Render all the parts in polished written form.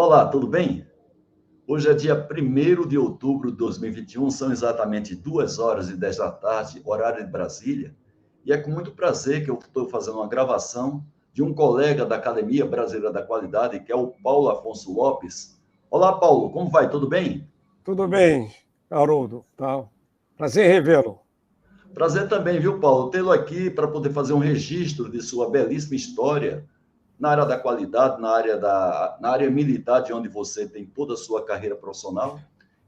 Olá, tudo bem? Hoje é dia 1º de outubro de 2021, são exatamente 2h10 da tarde, horário de Brasília, e é com muito prazer que eu estou fazendo uma gravação de um colega da Academia Brasileira da Qualidade, que é o Paulo Afonso Lopes. Olá, Paulo, como vai? Tudo bem? Tudo bem, Haroldo. Tá. Prazer em revê-lo. Prazer também, viu, Paulo? Tê-lo aqui para poder fazer um registro de sua belíssima história na área da qualidade, na área militar, de onde você tem toda a sua carreira profissional.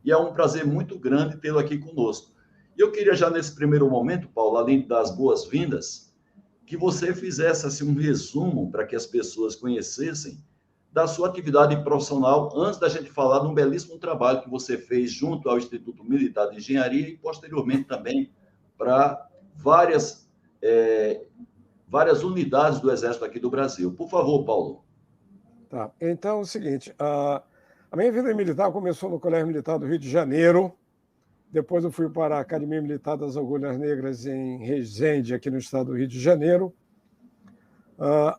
E é um prazer muito grande tê-lo aqui conosco. E eu queria já nesse primeiro momento, Paulo, além das boas-vindas, que você fizesse assim, um resumo para que as pessoas conhecessem da sua atividade profissional, antes da gente falar de um belíssimo trabalho que você fez junto ao Instituto Militar de Engenharia e, posteriormente, também para várias unidades do Exército aqui do Brasil. Por favor, Paulo. Tá. Então é o seguinte, a minha vida militar começou no Colégio Militar do Rio de Janeiro, depois eu fui para a Academia Militar das Agulhas Negras em Resende, aqui no estado do Rio de Janeiro.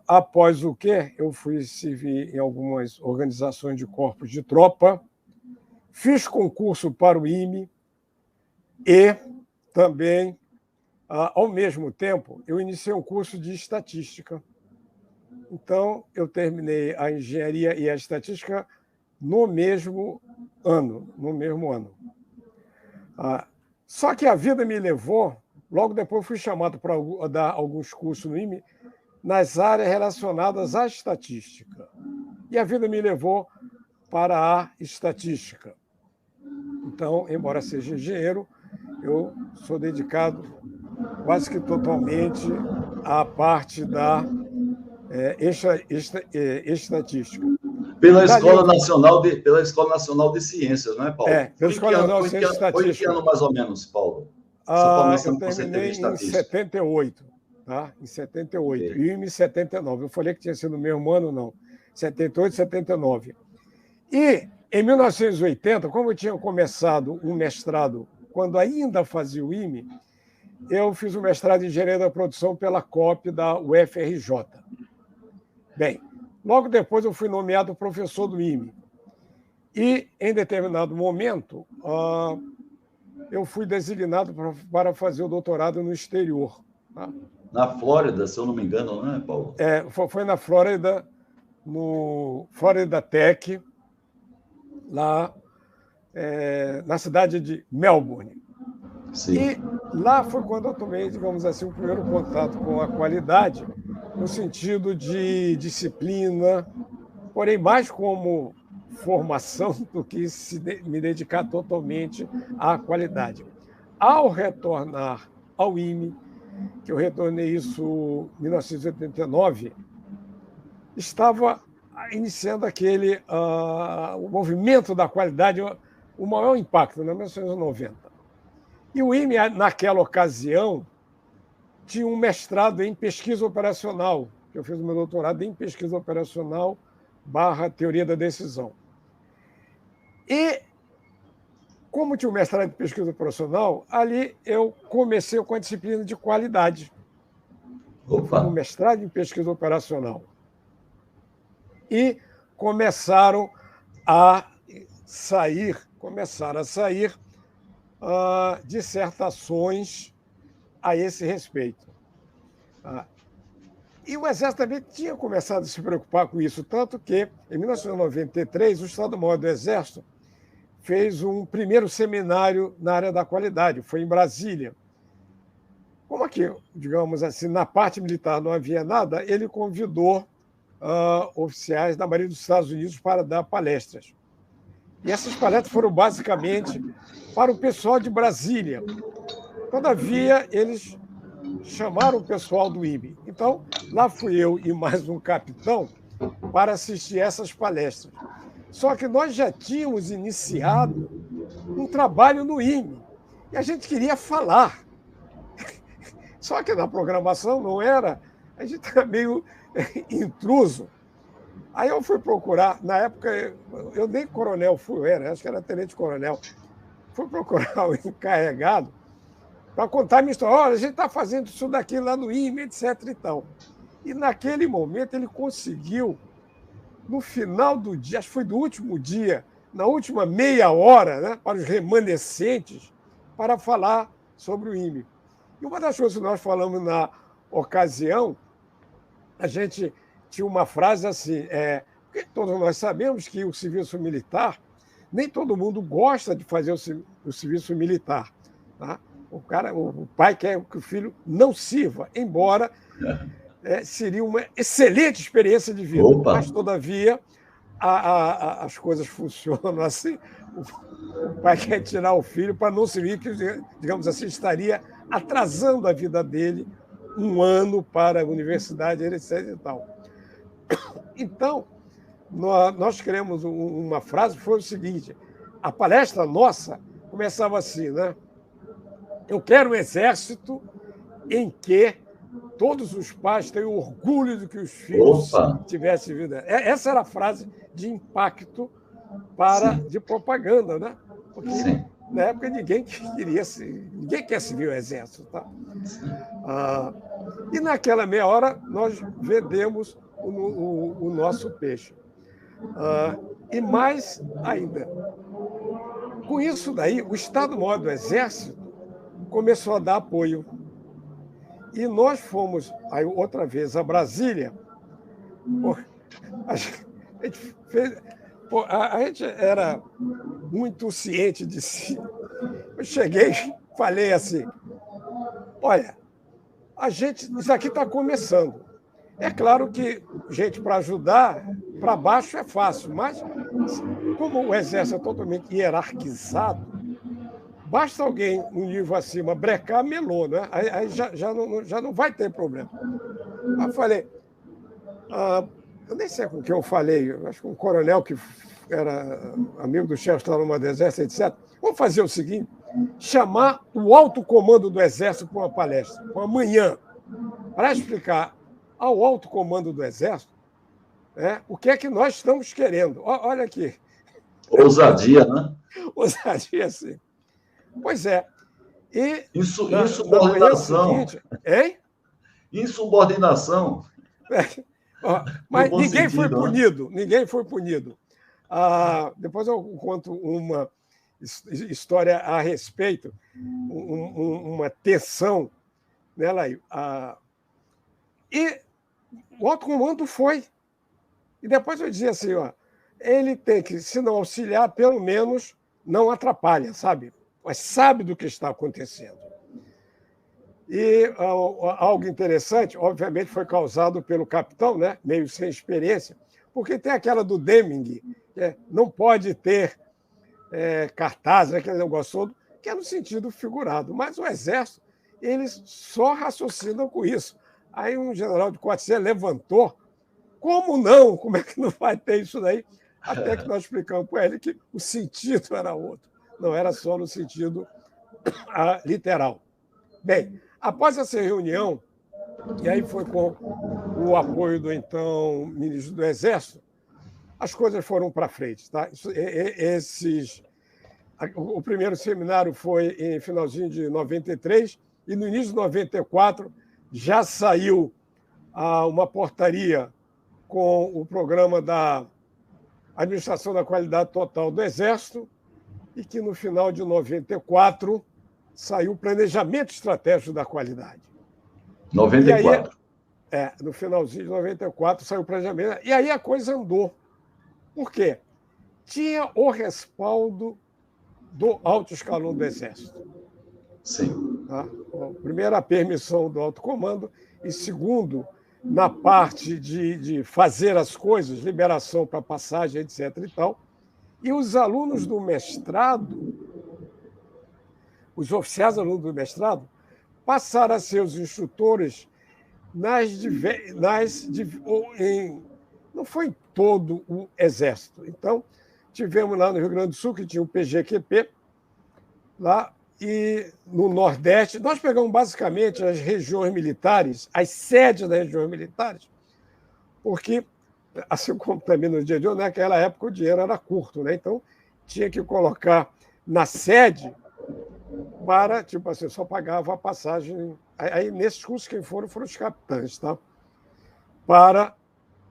Após o quê? Eu fui servir em algumas organizações de corpos de tropa, fiz concurso para o IME e também, ao mesmo tempo, eu iniciei um curso de estatística. Então, eu terminei a engenharia e a estatística no mesmo ano. Só que a vida me levou, logo depois fui chamado para dar alguns cursos no IME, nas áreas relacionadas à estatística. E a vida me levou para a estatística. Então, embora seja engenheiro, eu sou dedicado quase que totalmente à parte da estatística. Pela Escola Nacional de Ciências, não é, Paulo? Pela Escola Nacional de Ciências e Estatística. Foi que ano, mais ou menos, Paulo? Eu terminei em 78, tá? Em 78. Okay. E em 79. Eu falei que tinha sido no mesmo ano, não. 78, 79. E, em 1980, como eu tinha começado um mestrado, quando ainda fazia o IME, eu fiz o mestrado em Engenharia da Produção pela COP da UFRJ. Bem, logo depois eu fui nomeado professor do IME. E, em determinado momento, eu fui designado para fazer o doutorado no exterior. Tá? Na Flórida, se eu não me engano, não é, Paulo? Foi na Flórida, no Florida Tech, lá na cidade de Melbourne. Sim. E lá foi quando eu tomei, digamos assim, o primeiro contato com a qualidade, no sentido de disciplina, porém mais como formação do que me dedicar totalmente à qualidade. Ao retornar ao IME, que eu retornei isso em 1989, estava iniciando o movimento da qualidade, o maior impacto, em 1990. E o IME, naquela ocasião, tinha um mestrado em pesquisa operacional, que eu fiz o meu doutorado em pesquisa operacional / teoria da decisão. E, como tinha um mestrado em pesquisa operacional, ali eu comecei com a disciplina de qualidade. Foi um mestrado em pesquisa operacional. E começaram a sair dissertações a esse respeito. E o Exército também tinha começado a se preocupar com isso, tanto que, em 1993, o Estado-Maior do Exército fez um primeiro seminário na área da qualidade, foi em Brasília. Como aqui, digamos assim, na parte militar não havia nada, ele convidou oficiais da Marinha dos Estados Unidos para dar palestras. E essas palestras foram basicamente para o pessoal de Brasília. Todavia, eles chamaram o pessoal do IME. Então, lá fui eu e mais um capitão para assistir essas palestras. Só que nós já tínhamos iniciado um trabalho no IME e a gente queria falar. Só que na programação não era, a gente era meio intruso. Aí eu fui procurar, na época, eu nem coronel fui, acho que era tenente-coronel, fui procurar o encarregado para contar a minha história. Olha, a gente está fazendo isso daqui lá no IME, etc. E tal. E naquele momento ele conseguiu no final do dia, acho que foi do último dia, na última meia hora, né, para os remanescentes, para falar sobre o IME. E uma das coisas que nós falamos na ocasião, a gente tinha uma frase assim, porque todos nós sabemos que o serviço militar, nem todo mundo gosta de fazer o serviço militar. Tá? O pai quer que o filho não sirva, embora seria uma excelente experiência de vida. Opa. Mas, todavia, as coisas funcionam assim. O pai quer tirar o filho para não servir, que, digamos assim, estaria atrasando a vida dele um ano para a universidade, etc. E tal. Então, nós criamos uma frase que foi o seguinte: a palestra nossa começava assim, né? Eu quero um exército em que todos os pais tenham orgulho de que os filhos tivessem vida. Essa era a frase de impacto de propaganda, né? Porque na época ninguém quer servir o exército. Tá? E naquela meia hora nós vendemos o nosso peixe. E mais ainda, com isso daí, o Estado-Maior do Exército começou a dar apoio. E nós fomos, aí, outra vez, a Brasília. A gente era muito ciente de si. Eu cheguei e falei assim, olha, isso aqui está começando. É claro que, gente, para ajudar, para baixo é fácil, mas como o Exército é totalmente hierarquizado, basta alguém um nível acima brecar, melou, né? Aí já não vai ter problema. Aí eu falei, eu nem sei com quem eu falei, acho que um coronel que era amigo do chefe, estava numa do Exército, etc. Vamos fazer o seguinte, chamar o alto comando do Exército para uma palestra, uma manhã, para explicar ao alto comando do Exército o que é que nós estamos querendo. Olha aqui. Ousadia, né? Ousadia, sim. Pois é. E insubordinação. Seguinte, hein? Insubordinação. Mas ninguém foi punido. Ninguém foi punido. Depois eu conto uma história a respeito, uma tensão, né, Laí? E o alto comando foi. E depois eu dizia assim, ele tem que, se não auxiliar, pelo menos não atrapalha, sabe? Mas sabe do que está acontecendo. E algo interessante, obviamente, foi causado pelo capitão, né? Meio sem experiência, porque tem aquela do Deming, não pode ter cartaz, aquele negócio todo, que é no sentido figurado. Mas o Exército, eles só raciocinam com isso. Aí um general de quartel levantou, como não? Como é que não vai ter isso daí? Até que nós explicamos para ele que o sentido era outro, não era só no sentido literal. Bem, após essa reunião, e aí foi com o apoio do então ministro do Exército, as coisas foram para frente. Tá? O primeiro seminário foi em finalzinho de 93, e no início de 94 já saiu uma portaria com o programa da Administração da Qualidade Total do Exército, e que no final de 94 saiu o Planejamento Estratégico da Qualidade. 94. E aí, no finalzinho de 94 saiu o planejamento, e aí a coisa andou. Por quê? Tinha o respaldo do alto escalão do Exército. Sim. Tá? Primeiro, a permissão do alto comando, e segundo, na parte de fazer as coisas, liberação para passagem, etc. e tal. E os alunos do mestrado, os oficiais alunos do mestrado, passaram a ser os instrutores não foi em todo o Exército. Então, tivemos lá no Rio Grande do Sul, que tinha o PGQP, lá, e no Nordeste, nós pegamos basicamente as regiões militares, as sedes das regiões militares, porque, assim como também no dia de hoje, naquela época o dinheiro era curto, né? Então tinha que colocar na sede para, tipo assim, só pagava a passagem. Aí, nesses cursos, quem foram os capitães, tá? Para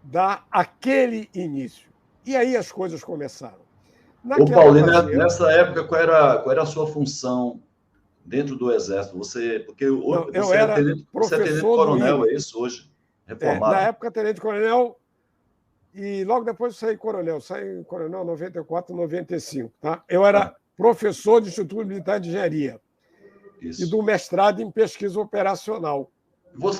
dar aquele início. E aí as coisas começaram. Ô, Paulo, nessa época, qual era a sua função dentro do Exército? Porque você era tenente-coronel, é isso hoje? Reformado? Na época, tenente-coronel, e logo depois saí coronel. Saí coronel em 94, 95. Tá? Eu era professor do Instituto Militar de Engenharia. Isso. E do mestrado em pesquisa operacional.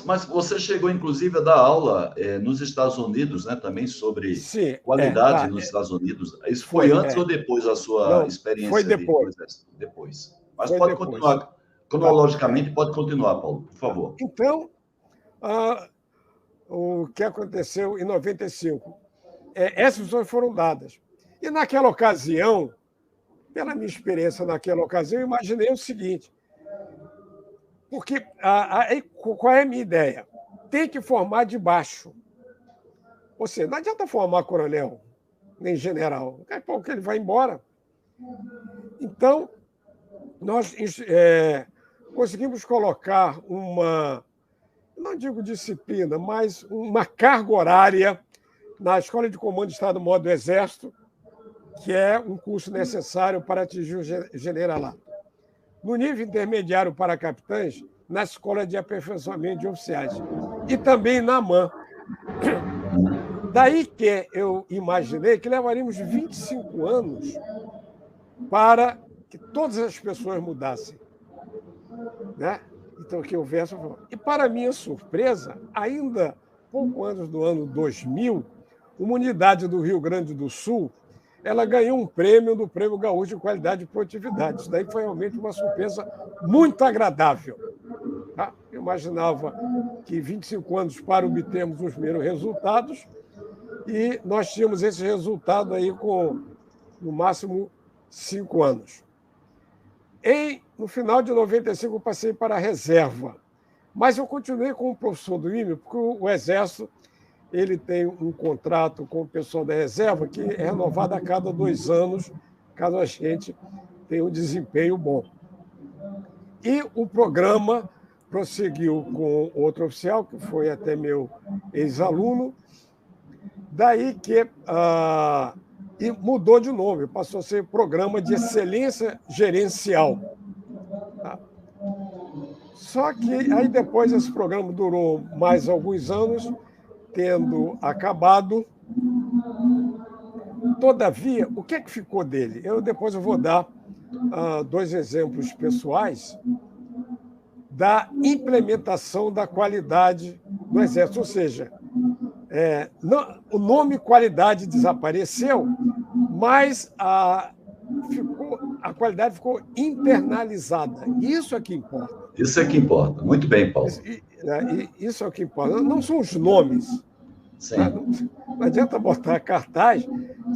Mas você chegou, inclusive, a dar aula nos Estados Unidos, né, também sobre qualidade nos Estados Unidos. Isso foi antes ou depois da sua experiência? Foi depois. Depois. Mas foi pode continuar. Cronologicamente, pode continuar, Paulo, por favor. Então, o que aconteceu em 95? Essas funções foram dadas. E naquela ocasião, pela minha experiência naquela ocasião, eu imaginei o seguinte, porque qual é a minha ideia? Tem que formar de baixo. Ou seja, não adianta formar coronel, nem general. Daqui a pouco ele vai embora. Então, nós conseguimos colocar não digo disciplina, mas uma carga horária na Escola de Comando de Estado-Maior do Exército, que é um curso necessário para atingir o generalato. No nível intermediário para capitães, na Escola de Aperfeiçoamento de Oficiais. E também na AMAN. Daí que eu imaginei que levaríamos 25 anos para que todas as pessoas mudassem. Né? Então, que houvesse... E, para minha surpresa, ainda pouco antes do ano 2000, uma unidade do Rio Grande do Sul ela ganhou um prêmio do Prêmio Gaúcho de Qualidade e Produtividade. Isso daí foi realmente uma surpresa muito agradável. Tá? Eu imaginava que 25 anos para obtermos os primeiros resultados e nós tínhamos esse resultado aí com, no máximo, 5 anos. No final de 95, eu passei para a reserva. Mas eu continuei como professor do IME, porque o Exército ele tem um contrato com o pessoal da reserva que é renovado a cada 2 anos, caso a gente tenha um desempenho bom. E o programa prosseguiu com outro oficial, que foi até meu ex-aluno, daí que e mudou de nome, passou a ser Programa de Excelência Gerencial. Tá? Só que aí depois esse programa durou mais alguns anos, tendo acabado. Todavia, o que é que ficou dele? Depois eu vou dar 2 exemplos pessoais da implementação da qualidade do Exército. Ou seja, o nome qualidade desapareceu, mas a qualidade ficou internalizada. Isso é que importa. Isso é que importa. Muito bem, Paulo. Isso é o que importa. Não são os nomes. Sim. Não adianta botar cartaz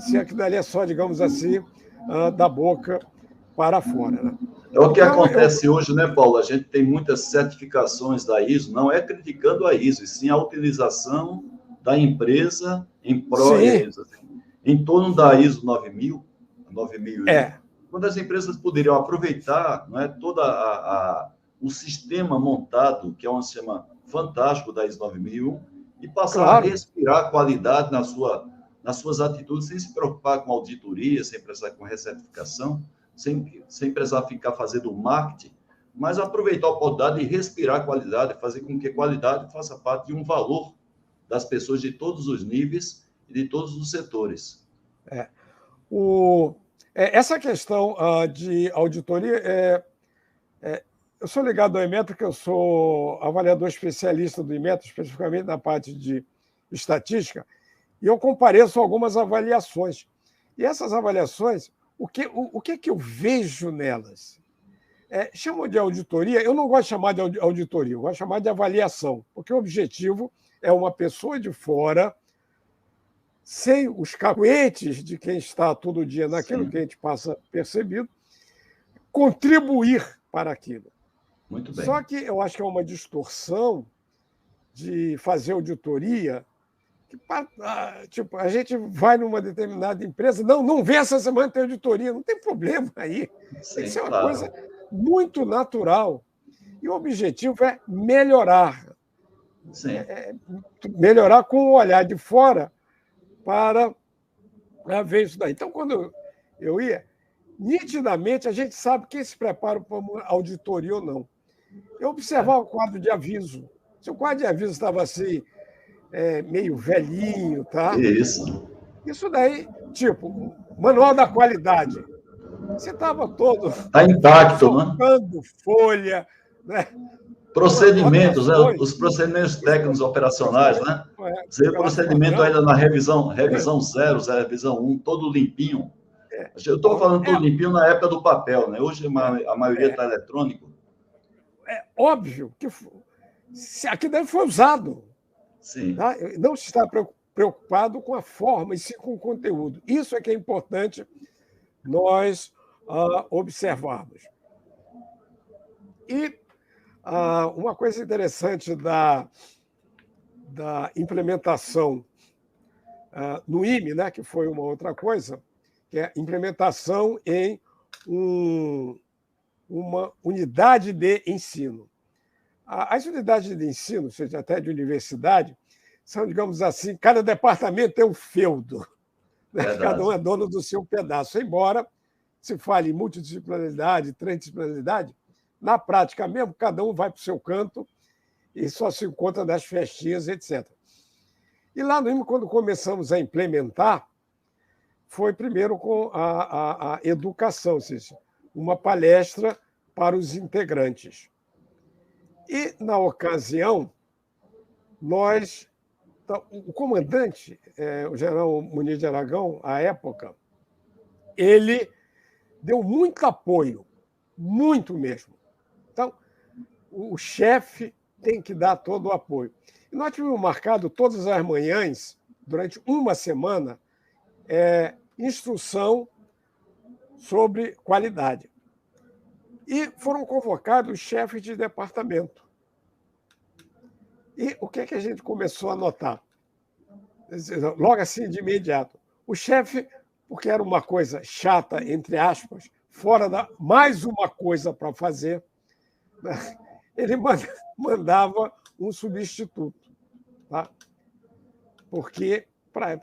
se aquilo ali é só, digamos assim, da boca para fora. Né? É o que acontece hoje, né, Paulo? A gente tem muitas certificações da ISO, não é criticando a ISO, e sim a utilização da empresa em torno da ISO 9000, 9001, quando as empresas poderiam aproveitar, não é, todo o sistema montado, que é um sistema fantástico da ISO 9001, e passar a respirar qualidade nas suas atitudes, sem se preocupar com auditoria, sem precisar com recertificação, sem precisar ficar fazendo marketing, mas aproveitar a oportunidade de respirar qualidade, fazer com que a qualidade faça parte de um valor das pessoas de todos os níveis e de todos os setores. Essa questão de auditoria, eu sou ligado ao Inmetro, porque eu sou avaliador especialista do Inmetro, especificamente na parte de estatística, e eu compareço algumas avaliações. E essas avaliações, o que eu vejo nelas? Chamam de auditoria, eu não gosto de chamar de auditoria, eu gosto de chamar de avaliação, porque o objetivo é uma pessoa de fora, sem os cacuetes de quem está todo dia naquilo que a gente passa percebido, contribuir para aquilo. Muito bem. Só que eu acho que é uma distorção de fazer auditoria. Tipo, a gente vai numa determinada empresa, não vem essa semana ter auditoria, não tem problema aí. Tem que ser uma coisa muito natural. E o objetivo é melhorar. melhorar com o olhar de fora para ver isso daí. Então, quando eu ia, nitidamente a gente sabe quem se prepara para uma auditoria ou não. Eu observava o quadro de aviso. Se o quadro de aviso estava assim, meio velhinho, tá? Isso daí, tipo, manual da qualidade. Você estava todo... Está intacto, né? Soltando folha, né? Procedimentos, né? Os procedimentos técnicos operacionais, né? O procedimento ainda na revisão 0, revisão 1, todo limpinho. Eu estou falando todo limpinho na época do papel, né? Hoje a maioria está eletrônico. É óbvio que aqui deve foi usado. Sim. Tá? Não se está preocupado com a forma, e sim com o conteúdo. Isso é que é importante nós observarmos. E uma coisa interessante da implementação no IME, né, que foi uma outra coisa, que é a implementação em uma unidade de ensino. As unidades de ensino, seja até de universidade, são, digamos assim, cada departamento tem um feudo. Né? Cada um é dono do seu pedaço. Embora se fale em multidisciplinaridade, transdisciplinaridade, na prática mesmo, cada um vai para o seu canto e só se encontra nas festinhas, etc. E lá no IME, quando começamos a implementar, foi primeiro com a educação, ou seja, uma palestra para os integrantes. E, na ocasião, o comandante, o general Muniz de Aragão, à época, ele deu muito apoio, muito mesmo. Então, o chefe tem que dar todo o apoio. E nós tivemos marcado todas as manhãs, durante uma semana, instrução sobre qualidade. E foram convocados os chefes de departamento. E o que a gente começou a notar? Logo assim, de imediato. O chefe, porque era uma coisa chata, entre aspas, fora mais uma coisa para fazer, ele mandava um substituto. Tá? Porque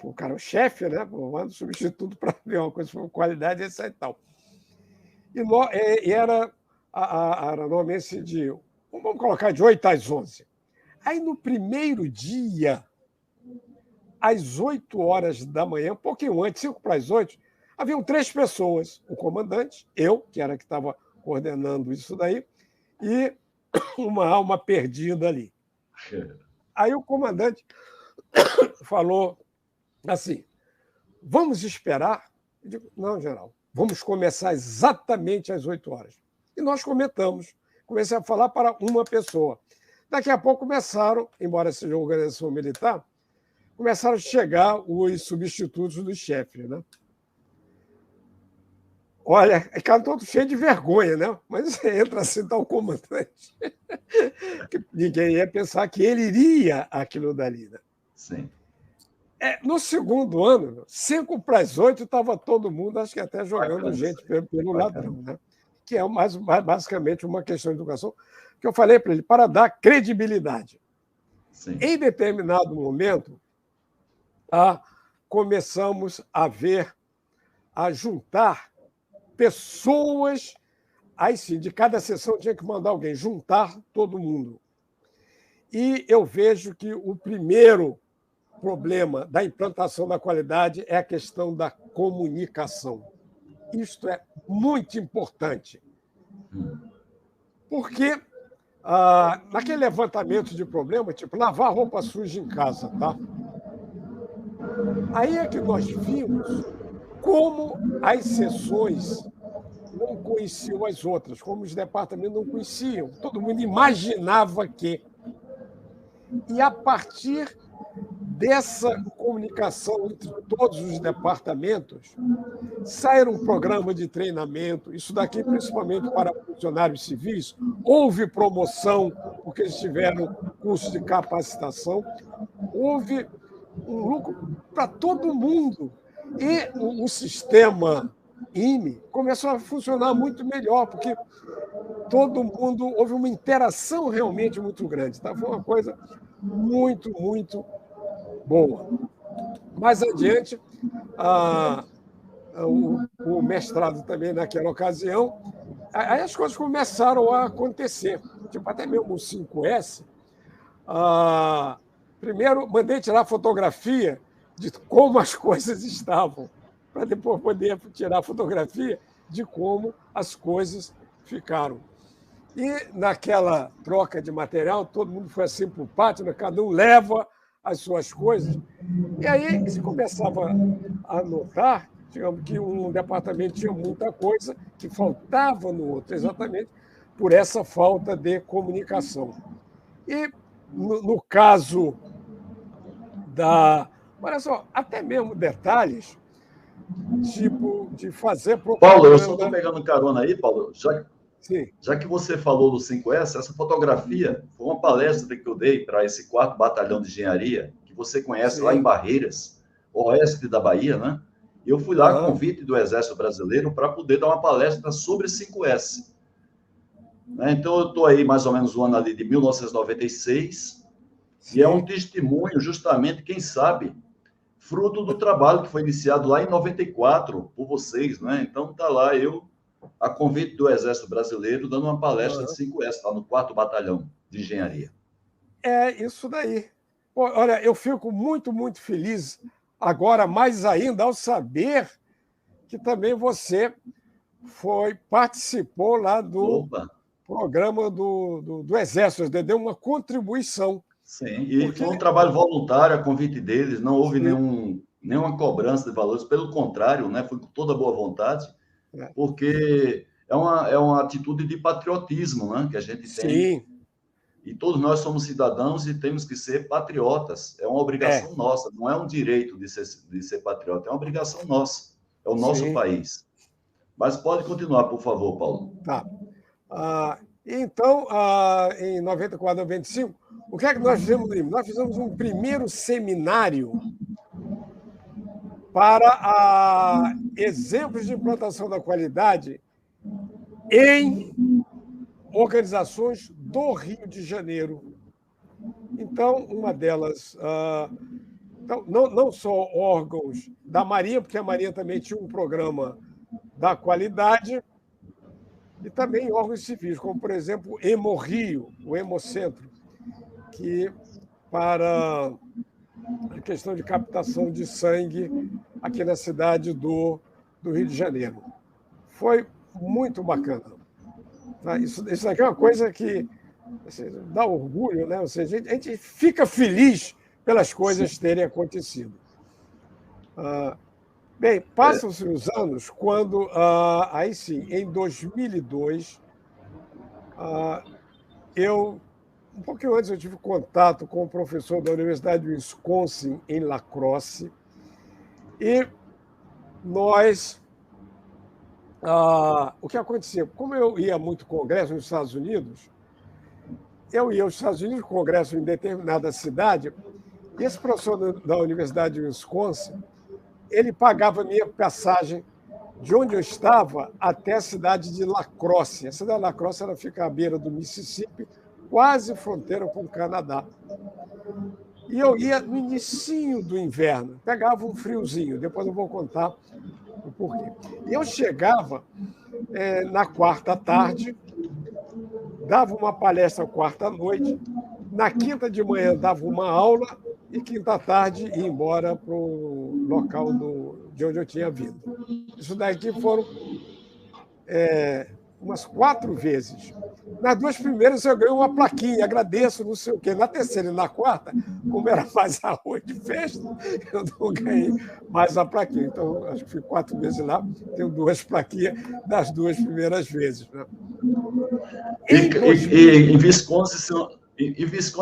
o cara é o chefe, né? Manda um substituto para ver uma coisa com qualidade, etc. E tal. E era normalmente vamos colocar de 8 às 11. Aí, no primeiro dia, às 8 horas da manhã, um pouquinho antes, 5 para as 8, haviam 3 pessoas. O comandante, eu, que era que estava coordenando isso daí, e uma alma perdida ali. Aí o comandante falou assim, vamos esperar? Eu digo, não, general, vamos começar exatamente às 8 horas. E nós comecei a falar para uma pessoa. Daqui a pouco começaram, embora seja uma organização militar, começaram a chegar os substitutos do chefe. Né? Olha, ficaram todos cheios de vergonha, né? Mas você entra assim, está o comandante. Ninguém ia pensar que ele iria aquilo dali. Né? Sim. No segundo ano, 5 para as 8, estava todo mundo, acho que até jogando gente pelo ladrão. Né? Que é basicamente uma questão de educação, que eu falei para ele, para dar credibilidade. Sim. Em determinado momento, começamos a juntar pessoas, aí sim, de cada sessão tinha que mandar alguém, juntar todo mundo. E eu vejo que o primeiro problema da implantação da qualidade é a questão da comunicação. Isto é muito importante. Porque naquele levantamento de problema, tipo, lavar roupa suja em casa, tá? Aí é que nós vimos como as seções não conheciam as outras, como os departamentos não conheciam. Todo mundo imaginava que. E, a partir dessa comunicação entre todos os departamentos, saíram um programa de treinamento, isso daqui principalmente para funcionários civis, houve promoção, porque eles tiveram curso de capacitação, houve um lucro para todo mundo. E o sistema IME começou a funcionar muito melhor, porque todo mundo, houve uma interação realmente muito grande. Tá? Foi uma coisa muito, muito boa. Mais adiante, o mestrado também naquela ocasião, aí as coisas começaram a acontecer. Tipo, até mesmo o 5S. Primeiro, mandei tirar fotografia de como as coisas estavam, para depois poder tirar fotografia de como as coisas ficaram. E naquela troca de material, todo mundo foi assim para o pátio, né? Cada um leva as suas coisas. E aí se começava a notar, digamos, que um departamento tinha muita coisa que faltava no outro, exatamente por essa falta de comunicação. E no caso olha só, até mesmo detalhes, tipo de fazer propaganda. Paulo, eu só estou pegando carona aí, Paulo, Sim. Já que você falou do 5S, essa fotografia foi uma palestra que eu dei para esse 4º Batalhão de Engenharia, que você conhece. Sim. Lá em Barreiras, oeste da Bahia, né? Eu fui lá a convite do Exército Brasileiro para poder dar uma palestra sobre 5S. Então, eu estou aí mais ou menos o ano ali de 1996, Sim. E é um testemunho, justamente, quem sabe, fruto do trabalho que foi iniciado lá em 94 por vocês, né? Então, está lá eu, a convite do Exército Brasileiro, dando uma palestra de 5S, lá no 4º Batalhão de Engenharia. É isso daí. Pô, olha, eu fico muito, muito feliz agora, mais ainda, ao saber que também você participou lá do programa do Exército, deu uma contribuição. Sim, e foi um trabalho voluntário, a convite deles, não houve nenhuma cobrança de valores, pelo contrário, né? Foi com toda boa vontade, porque é uma atitude de patriotismo, né? Que a gente tem. Sim. E todos nós somos cidadãos e temos que ser patriotas. É uma obrigação nossa, não é um direito de ser patriota, é uma obrigação nossa. É o nosso país. Mas pode continuar, por favor, Paulo. Tá. Então, em 94, 95, o que é que nós fizemos? Nós fizemos um primeiro seminário para exemplos de implantação da qualidade em organizações do Rio de Janeiro. Então, uma delas, não só órgãos da Marinha, porque a Marinha também tinha um programa da qualidade, e também órgãos civis, como, por exemplo, o Hemorrio, o Hemocentro, que para a questão de captação de sangue aqui na cidade do Rio de Janeiro. Foi muito bacana. Isso aqui é uma coisa que assim, dá orgulho, né? Ou seja, a gente fica feliz pelas coisas terem acontecido. Bem, passam-se os anos quando, aí sim, em 2002, um pouquinho antes eu tive contato com um professor da Universidade de Wisconsin, em La Crosse, e nós... o que acontecia? Como eu ia muito congresso nos Estados Unidos, eu ia aos Estados Unidos, congresso em determinada cidade, e esse professor da Universidade de Wisconsin, ele pagava a minha passagem de onde eu estava até a cidade de La Crosse. A cidade de La Crosse ela fica à beira do Mississippi, quase fronteira com o Canadá. E eu ia no inicinho do inverno, pegava um friozinho, depois eu vou contar o porquê. E eu chegava na quarta tarde, dava uma palestra quarta noite, na quinta de manhã dava uma aula e quinta tarde ia embora para o local de onde eu tinha vindo. Isso daqui foram umas 4 vezes. Nas 2 primeiras eu ganhei uma plaquinha, agradeço, não sei o quê. Na terceira e na quarta, como era mais arroz de festa, eu não ganhei mais a plaquinha. Então, acho que fui 4 vezes lá, tenho 2 plaquinhas das 2 primeiras vezes. Né? Em Wisconsin,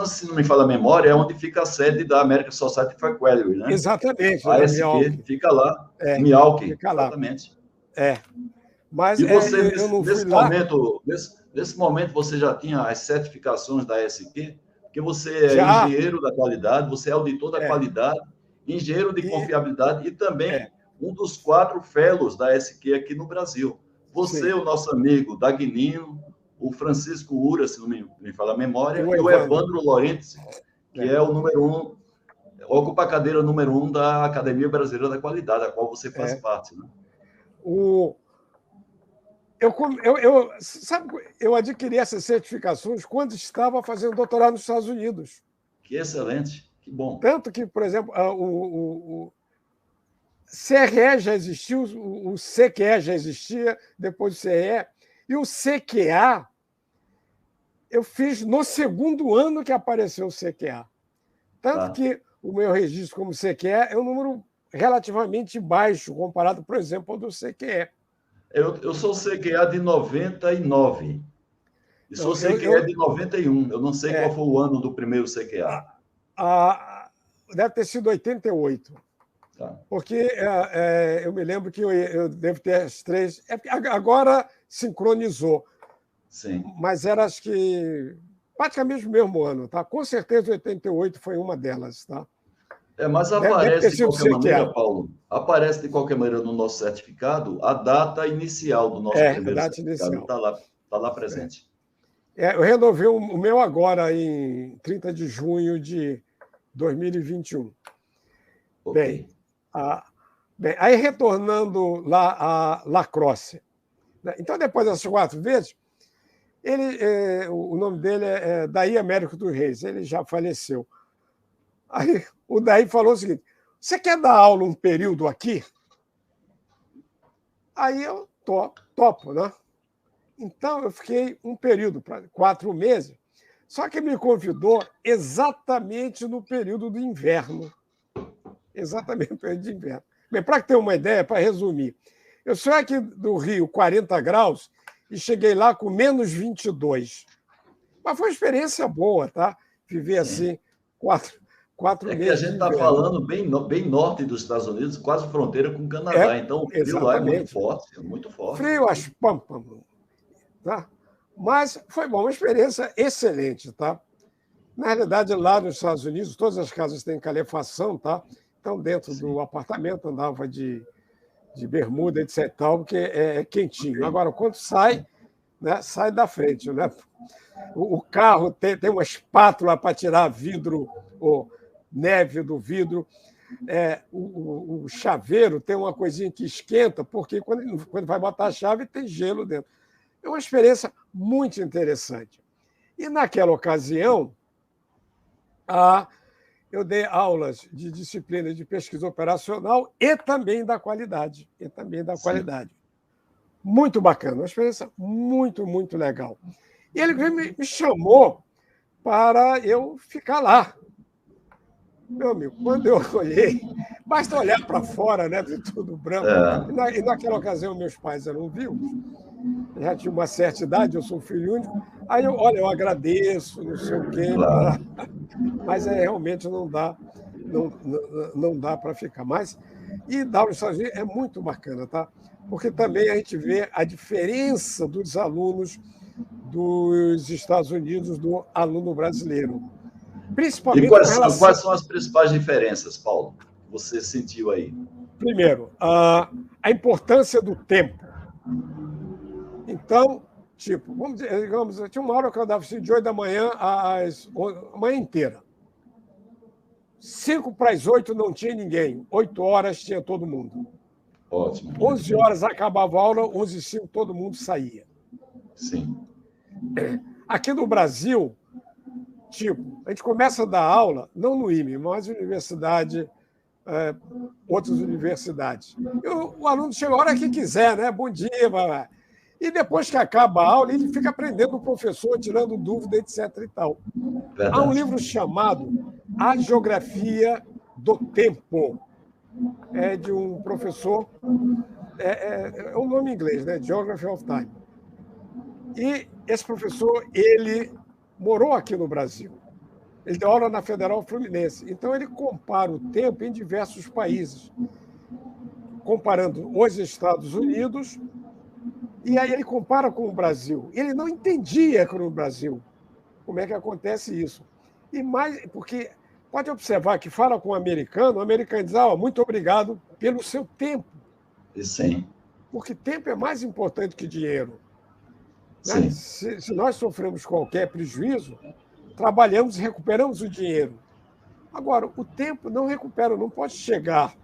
se não me falha a memória, é onde fica a sede da American Society for Quality, né? Exatamente. A ASQ fica lá, Milwaukee. Fica lá. Exatamente. Mas e você, eu não fui lá... Nesse momento, você já tinha as certificações da ASQ? Porque você é engenheiro da qualidade, você é auditor da qualidade, engenheiro de confiabilidade e também um dos 4 fellows da ASQ aqui no Brasil. Você, o nosso amigo Dagnino, o Francisco Ura, se não me fala a memória, e o Evandro Lorente, que é o número 1, ocupa a cadeira número 1 da Academia Brasileira da Qualidade, a qual você faz parte, né? Eu adquiri essas certificações quando estava fazendo doutorado nos Estados Unidos. Que excelente, que bom. Tanto que, por exemplo, o CRE já existiu, o CQE já existia, depois do CRE, e o CQA eu fiz no segundo ano que apareceu o CQA. Tanto que o meu registro como CQE é um número relativamente baixo, comparado, por exemplo, ao do CQE. Eu sou CQA de 99. E sou CQE de 91. Eu não sei qual foi o ano do primeiro CQA. Deve ter sido 88. Tá. Porque eu me lembro que eu devo ter as 3. Agora sincronizou. Sim. Mas era, acho que, praticamente o mesmo ano. Tá? Com certeza 88 foi uma delas. Tá? Mas aparece de qualquer maneira, Paulo, aparece de qualquer maneira no nosso certificado a data inicial do nosso primeiro certificado. Está lá presente. Eu renovei o meu agora em 30 de junho de 2021. Okay. Bem, aí retornando lá a Lacrosse. Então, depois dessas 4 vezes, o nome dele é Daí Américo dos Reis, ele já faleceu. Aí o Daí falou o seguinte: você quer dar aula um período aqui? Aí eu topo, né? Então, eu fiquei um período, 4 meses, só que me convidou exatamente no período do inverno. Exatamente no período de inverno. Bem, para ter uma ideia, para resumir, eu saí aqui do Rio 40 graus e cheguei lá com menos 22. Mas foi uma experiência boa, tá? Viver assim 4 meses. Que a gente está falando bem norte dos Estados Unidos, quase fronteira com o Canadá. Então, o frio lá é muito forte. Muito forte. Frio, as pampas. Tá? Mas foi bom, uma experiência excelente. Tá? Na realidade, lá nos Estados Unidos, todas as casas têm calefação, tá? Então, dentro do apartamento, andava de bermuda, etc., tal, porque é quentinho. Agora, quando sai, né, sai da frente. Né? O carro tem uma espátula para tirar vidro, ou neve do vidro. O chaveiro tem uma coisinha que esquenta, porque quando vai botar a chave, tem gelo dentro. É uma experiência muito interessante. E, naquela ocasião, eu dei aulas de disciplina de pesquisa operacional e também da qualidade. Muito bacana, uma experiência muito, muito legal. E ele me chamou para eu ficar lá. Meu amigo, quando eu olhei, basta olhar para fora, né, de tudo branco. E naquela ocasião, meus pais eram vivos, já tinha uma certa idade, eu sou filho único. Aí eu agradeço, não sei o quê, claro. Mas realmente não dá para ficar mais. E dar aula nos Estados Unidos é muito bacana, tá? Porque também a gente vê a diferença dos alunos dos Estados Unidos do aluno brasileiro. Principalmente quais são as principais diferenças, Paulo, que você sentiu aí? Primeiro, a importância do tempo. Então, digamos, tinha uma hora que eu dava de 8 da manhã a manhã inteira. 5 para as 8 não tinha ninguém. 8 horas tinha todo mundo. Ótimo. 11 horas acabava a aula, 11h05 todo mundo saía. Sim. Aqui no Brasil, a gente começa a dar aula, não no IME, mas na universidade, outras universidades. O aluno chega a hora que quiser, né? Bom dia, vai. E depois que acaba a aula, ele fica aprendendo o professor, tirando dúvida, etc. e tal. Verdade. Há um livro chamado A Geografia do Tempo. É de um professor, é um nome em inglês, né? Geography of Time. E esse professor, ele morou aqui no Brasil. Ele deu aula na Federal Fluminense. Então, ele compara o tempo em diversos países, comparando os Estados Unidos, e aí ele compara com o Brasil. Ele não entendia no Brasil como é que acontece isso. E mais, porque pode observar que fala com o americano diz, muito obrigado pelo seu tempo. Sim. Porque tempo é mais importante que dinheiro. Sim. Né? Se nós sofremos qualquer prejuízo, trabalhamos e recuperamos o dinheiro. Agora, o tempo não recupera, não pode chegar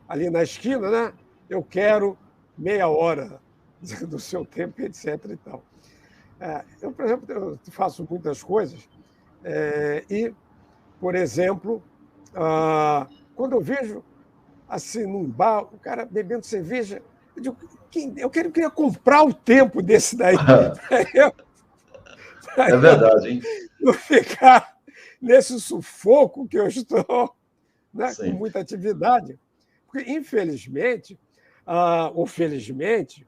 ali na esquina, né? Eu quero meia hora do seu tempo, etc. E tal. Eu, por exemplo, eu faço muitas coisas e, por exemplo, quando eu vejo assim num bar, o cara bebendo cerveja, eu digo, eu queria comprar o tempo desse daí. É verdade, hein? Não ficar nesse sufoco que eu estou, né, com muita atividade. Porque, infelizmente, ou felizmente,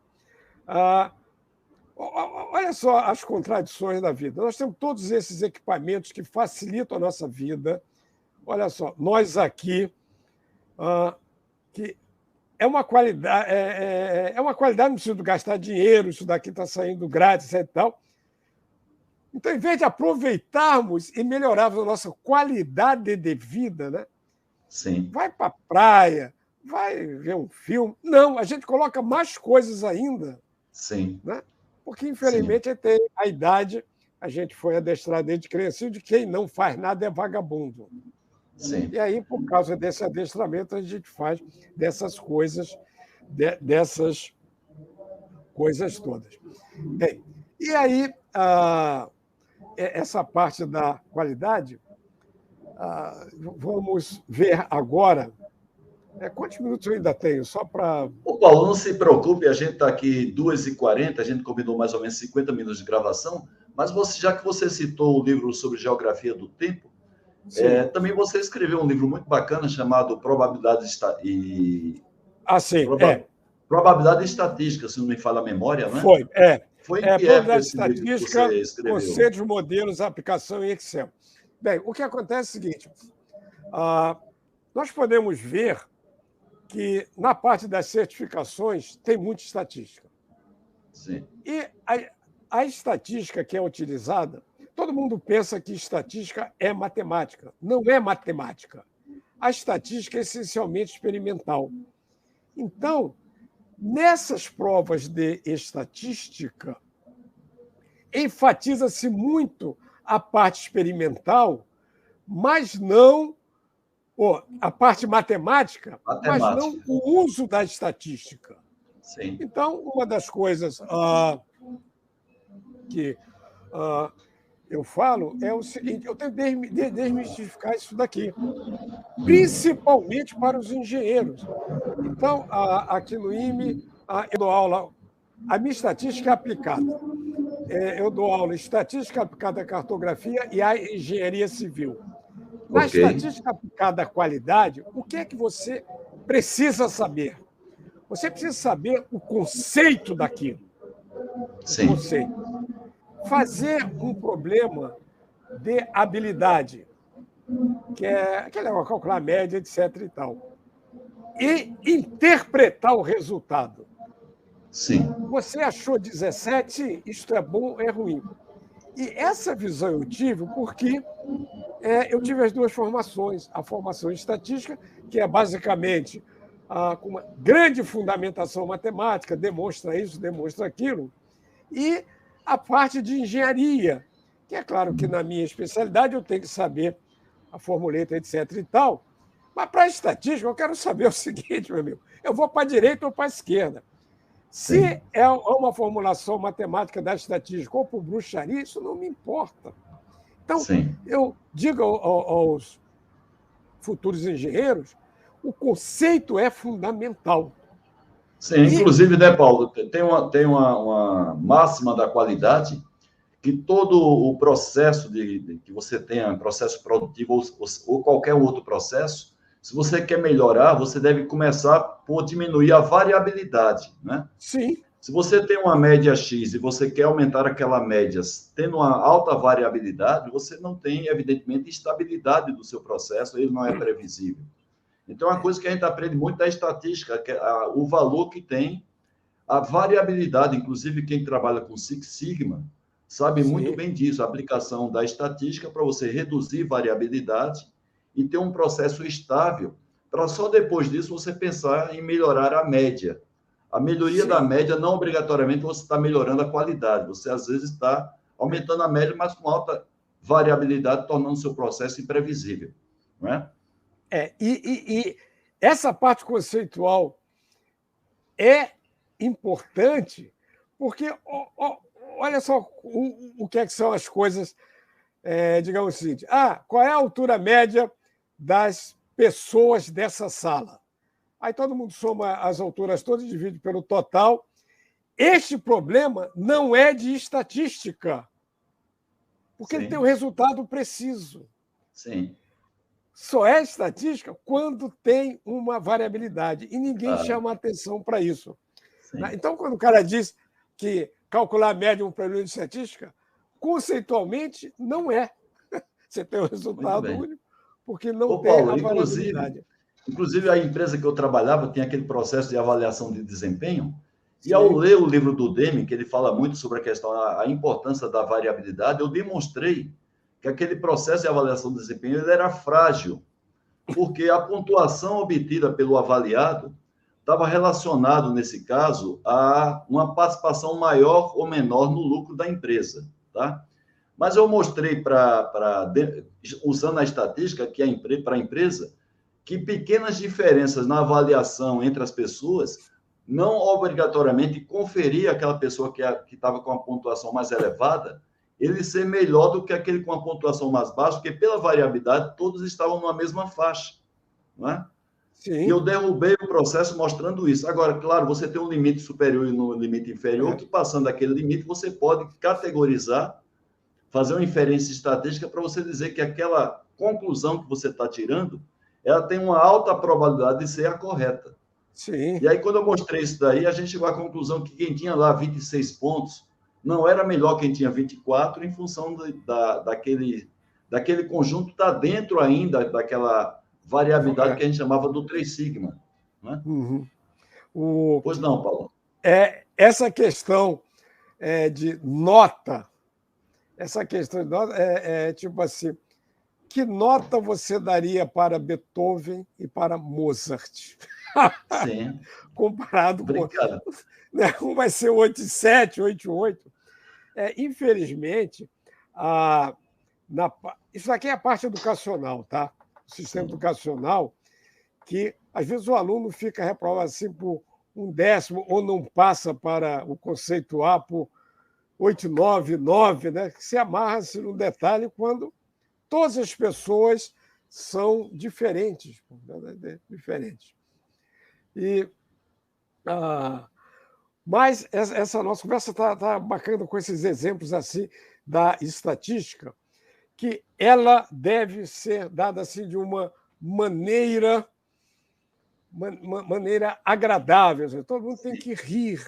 olha só as contradições da vida. Nós temos todos esses equipamentos que facilitam a nossa vida. Olha só, nós aqui, que é uma qualidade, não preciso gastar dinheiro, isso daqui está saindo grátis e tal. Então, em vez de aproveitarmos e melhorarmos a nossa qualidade de vida, né? Sim. Vai para a praia, vai ver um filme. Não, a gente coloca mais coisas ainda. Sim. Né? Porque, infelizmente, a idade, a gente foi adestrado desde criança, de quem não faz nada é vagabundo. Sim. E aí, por causa desse adestramento, a gente faz dessas coisas todas. Bem, e aí, essa parte da qualidade, vamos ver agora. Quantos minutos eu ainda tenho? Só para. Ô, Paulo, não se preocupe, a gente está aqui 2h40, a gente combinou mais ou menos 50 minutos de gravação, mas já que você citou o livro sobre geografia do tempo, também você escreveu um livro muito bacana chamado Probabilidade Probabilidade e Estatística, se não me falha a memória, né? Foi, Foi em que época esse livro que Estatística, você escreveu? conceitos, modelos, aplicação em Excel. Bem, o que acontece é o seguinte, nós podemos ver que na parte das certificações tem muita estatística. Sim. E a estatística que é utilizada, todo mundo pensa que estatística é matemática. Não é matemática. A estatística é essencialmente experimental. Então, nessas provas de estatística, enfatiza-se muito a parte experimental, mas não a parte matemática, mas não o uso da estatística. Sim. Então, uma das coisas que eu falo é o seguinte, eu tenho que desmistificar isso daqui, principalmente para os engenheiros. Então, aqui no IME, eu dou aula, a minha estatística é aplicada. Eu dou aula em estatística aplicada à cartografia e à engenharia civil. Na estatística aplicada à qualidade, o que é que você precisa saber? Você precisa saber o conceito daquilo. Sim. Conceito. Fazer um problema de habilidade, que é calcular a média, etc. e tal. E interpretar o resultado. Sim. Você achou 17, isto é bom ou é ruim? E essa visão eu tive porque eu tive as duas formações. A formação em estatística, que é basicamente com uma grande fundamentação matemática, demonstra isso, demonstra aquilo, e a parte de engenharia, que é claro que na minha especialidade eu tenho que saber a formuleta, etc. e tal, mas para a estatística eu quero saber o seguinte, meu amigo, eu vou para a direita ou para a esquerda. Se é uma formulação matemática da estatística ou por bruxaria, isso não me importa. Então, eu digo aos futuros engenheiros, o conceito é fundamental. Sim, inclusive, né, Paulo, tem uma máxima da qualidade que todo o processo que você tenha, processo produtivo ou qualquer outro processo, se você quer melhorar, você deve começar por diminuir a variabilidade, né? Sim. Se você tem uma média X e você quer aumentar aquela média tendo uma alta variabilidade, você não tem, evidentemente, estabilidade do seu processo, ele não é previsível. Então, uma coisa que a gente aprende muito da estatística, que é o valor que tem a variabilidade. Inclusive, quem trabalha com Six Sigma sabe muito bem disso, a aplicação da estatística para você reduzir variabilidade e ter um processo estável, para só depois disso você pensar em melhorar a média. A melhoria da média, não obrigatoriamente você está melhorando a qualidade, você às vezes está aumentando a média, mas com alta variabilidade, tornando o seu processo imprevisível. Não é? E essa parte conceitual é importante, porque olha só o que são as coisas, digamos assim, qual é a altura média das pessoas dessa sala? Aí todo mundo soma as alturas todas e divide pelo total. Este problema não é de estatística, porque ele tem um resultado preciso. Sim. Só é estatística quando tem uma variabilidade, e ninguém chama atenção para isso. Sim. Então, quando o cara diz que calcular a média é um problema de estatística, conceitualmente não é. Você tem um resultado único, porque não tem a variabilidade. Inclusive, a empresa que eu trabalhava tinha aquele processo de avaliação de desempenho, e ao ler o livro do Deming, que ele fala muito sobre a questão, a importância da variabilidade, eu demonstrei que aquele processo de avaliação de desempenho ele era frágil, porque a pontuação obtida pelo avaliado estava relacionado, nesse caso, a uma participação maior ou menor no lucro da empresa, tá? Mas eu mostrei, usando a estatística, que para a empresa, que pequenas diferenças na avaliação entre as pessoas não obrigatoriamente conferia aquela pessoa que estava com a pontuação mais elevada, ele ser melhor do que aquele com a pontuação mais baixa, porque pela variabilidade todos estavam na mesma faixa, não é? Sim. E eu derrubei o processo mostrando isso. Agora, claro, você tem um limite superior e um limite inferior, que passando aquele limite você pode categorizar, fazer uma inferência estatística para você dizer que aquela conclusão que você está tirando, ela tem uma alta probabilidade de ser a correta. Sim. E aí, quando eu mostrei isso daí, a gente chegou à conclusão que quem tinha lá 26 pontos não era melhor quem tinha 24, em função daquele conjunto estar dentro ainda daquela variabilidade que a gente chamava do 3 sigma. Né? Pois não, Paulo. Essa questão de nota, tipo assim, que nota você daria para Beethoven e para Mozart? Sim. Comparado com... Né, um vai ser 8,7, 8,8. Infelizmente, isso aqui é a parte educacional, tá? O sistema educacional, que às vezes o aluno fica reprovado assim por 1/10 ou não passa para o conceito A por 8,9, 9, né? Que se amarra-se no detalhe quando todas as pessoas são diferentes. Mas essa nossa conversa está bacana com esses exemplos assim da estatística, que ela deve ser dada assim de uma maneira agradável. Assim, todo mundo tem que rir,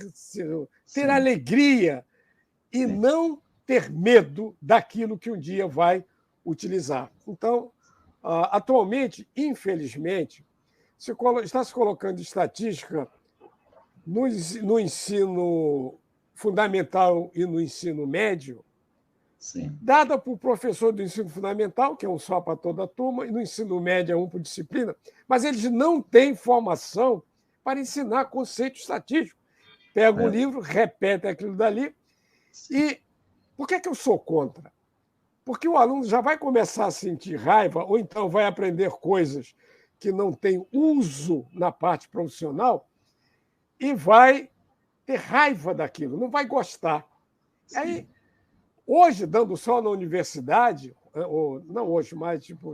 ter alegria e não ter medo daquilo que um dia vai utilizar. Então, atualmente, infelizmente, está se colocando estatística no ensino fundamental e no ensino médio, dada por professor do ensino fundamental, que é um só para toda a turma, e no ensino médio é um por disciplina, mas eles não têm formação para ensinar conceito estatístico. Pega um livro, repete aquilo dali. E por que eu sou contra? Porque o aluno já vai começar a sentir raiva, ou então vai aprender coisas que não têm uso na parte profissional, e vai ter raiva daquilo, não vai gostar. Sim. Aí, hoje, dando só na universidade, ou não hoje, mas tipo,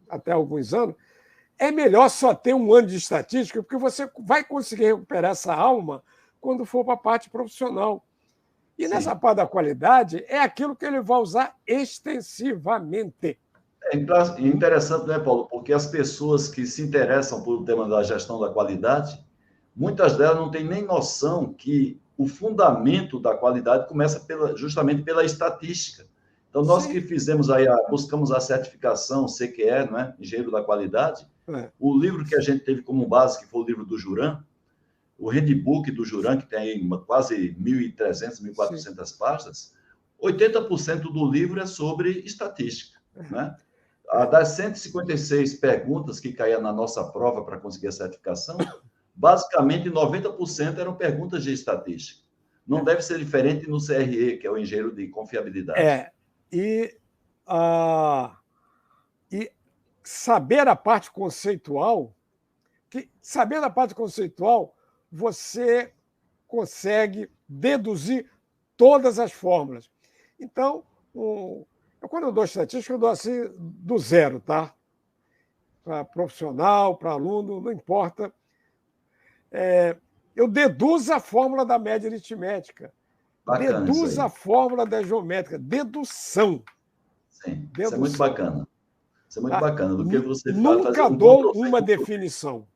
até alguns anos, é melhor só ter 1 ano de estatística, porque você vai conseguir recuperar essa alma quando for para a parte profissional. E nessa parte da qualidade, é aquilo que ele vai usar extensivamente. É interessante, né, Paulo? Porque as pessoas que se interessam pelo tema da gestão da qualidade, muitas delas não têm nem noção que o fundamento da qualidade começa justamente pela estatística. Então, nós que fizemos aí, buscamos a certificação CQE, não é? Engenheiro da Qualidade, o livro que a gente teve como base, que foi o livro do Juran, o handbook do Juran, que tem aí quase 1.300, 1.400 páginas, 80% do livro é sobre estatística, né? Das 156 perguntas que caíam na nossa prova para conseguir a certificação, basicamente 90% eram perguntas de estatística. não deve ser diferente no CRE, que é o engenheiro de confiabilidade. E saber a parte conceitual, sabendo a parte conceitual, você consegue deduzir todas as fórmulas. Então, quando eu dou estatística, eu dou assim do zero, tá? Para profissional, para aluno, não importa. Eu deduzo a fórmula da média aritmética. Bacana. Deduzo a fórmula da geométrica. Dedução. Sim, dedução. Isso é muito bacana. Isso é muito bacana, do que você nunca dou uma definição.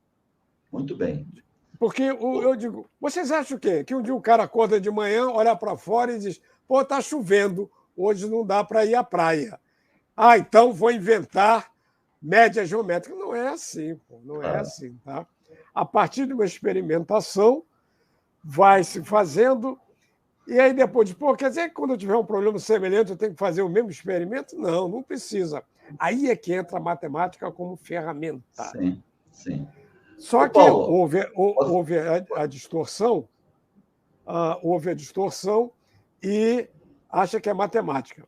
Muito bem. Porque eu digo, vocês acham o quê? Que um dia o cara acorda de manhã, olha para fora e diz, pô, está chovendo, hoje não dá para ir à praia. Então vou inventar média geométrica. Não é assim, pô, não é assim, tá? A partir de uma experimentação, vai se fazendo, e aí depois de, quer dizer que quando eu tiver um problema semelhante eu tenho que fazer o mesmo experimento? Não, não precisa. Aí é que entra a matemática como ferramenta. Sim, sim. Só que houve a distorção, e acha que é matemática.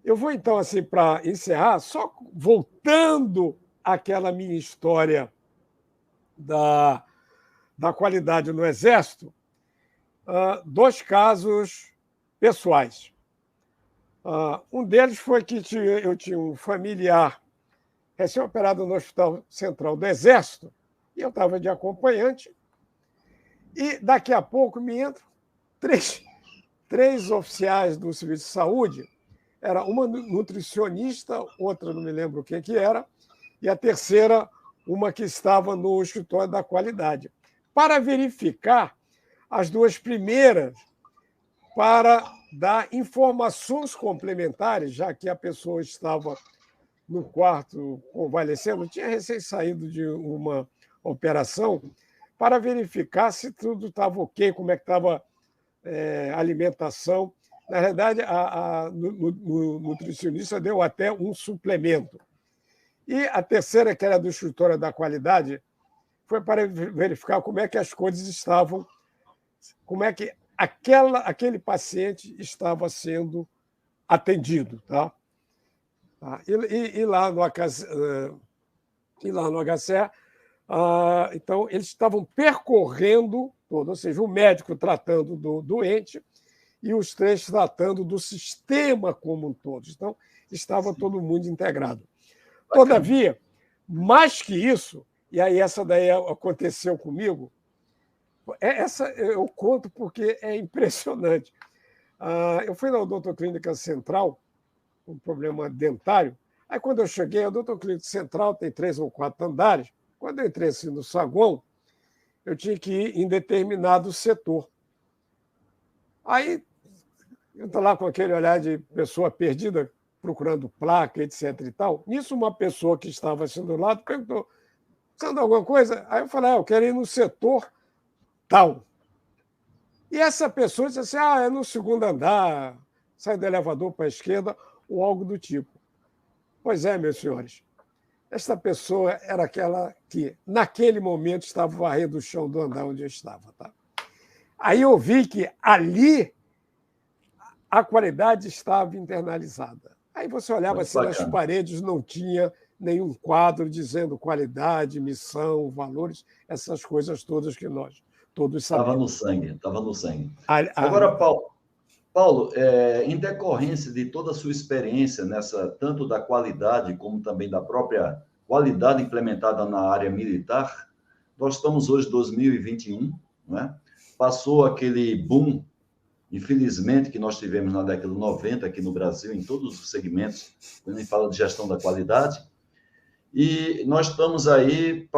Eu vou, então, assim, para encerrar, só voltando àquela minha história da qualidade no Exército, 2 casos pessoais. Um deles foi que eu tinha um familiar recém-operado no Hospital Central do Exército, e eu estava de acompanhante, e daqui a pouco me entram 3 oficiais do Serviço de Saúde, era uma nutricionista, outra não me lembro quem que era, e a terceira, uma que estava no escritório da qualidade, para verificar as 2 primeiras, para dar informações complementares, já que a pessoa estava no quarto convalescendo, tinha recém saído de uma operação, para verificar se tudo estava ok, como é que estava a alimentação. Na verdade, o nutricionista deu até um suplemento. E a terceira, que era do escritório da qualidade, foi para verificar como é que as coisas estavam, como é que aquele paciente estava sendo atendido. Tá? E lá no HCE, então, eles estavam percorrendo todo, ou seja, o médico tratando do doente e os 3 tratando do sistema como um todo. Então, estava todo mundo integrado. Todavia, mais que isso, e aí essa daí aconteceu comigo, essa eu conto porque é impressionante. Eu fui na Odontoclínica Central, com um problema dentário. Aí, quando eu cheguei, a Odontoclínica Central tem 3 ou 4 andares. Quando eu entrei assim, no saguão, eu tinha que ir em determinado setor. Aí, eu estou lá com aquele olhar de pessoa perdida, procurando placa, etc. e tal. Nisso, uma pessoa que estava assim do lado perguntou, precisando de alguma coisa? Aí eu falei, eu quero ir no setor tal. E essa pessoa disse assim, é no 2º andar, sai do elevador para a esquerda, ou algo do tipo. Pois é, meus senhores, esta pessoa era aquela que, naquele momento, estava varrendo o chão do andar onde eu estava. Tá? Aí eu vi que ali a qualidade estava internalizada. Aí você olhava assim, nas paredes não tinha nenhum quadro dizendo qualidade, missão, valores, essas coisas todas que nós todos sabemos. Estava no sangue. Agora, Paulo, em decorrência de toda a sua experiência nessa, tanto da qualidade como também da própria qualidade implementada na área militar, nós estamos hoje em 2021, né? Passou aquele boom, infelizmente, que nós tivemos na década de 90 aqui no Brasil, em todos os segmentos, quando a gente fala de gestão da qualidade, e nós estamos aí,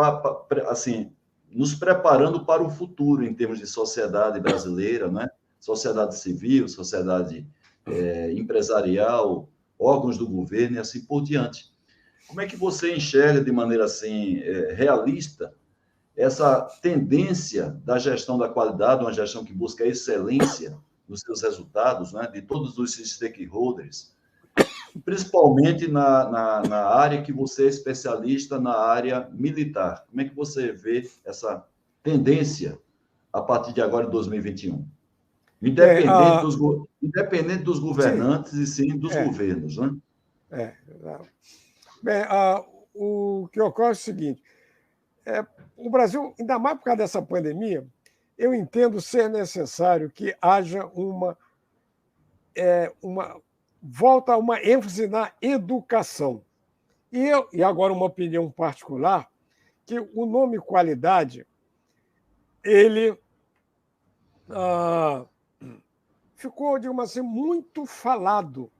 assim, nos preparando para o futuro em termos de sociedade brasileira, né? Sociedade civil, sociedade empresarial, órgãos do governo e assim por diante. Como é que você enxerga de maneira assim realista essa tendência da gestão da qualidade, uma gestão que busca a excelência nos seus resultados, né, de todos os stakeholders, principalmente na área que você é especialista, na área militar? Como é que você vê essa tendência a partir de agora, em 2021. Independente dos governantes sim, e sim dos governos, né? Bem, o que ocorre é o seguinte: o Brasil, ainda mais por causa dessa pandemia, eu entendo ser necessário que haja uma volta a uma ênfase na educação. E agora uma opinião particular, que o nome qualidade, ele ficou, digamos assim, muito falado.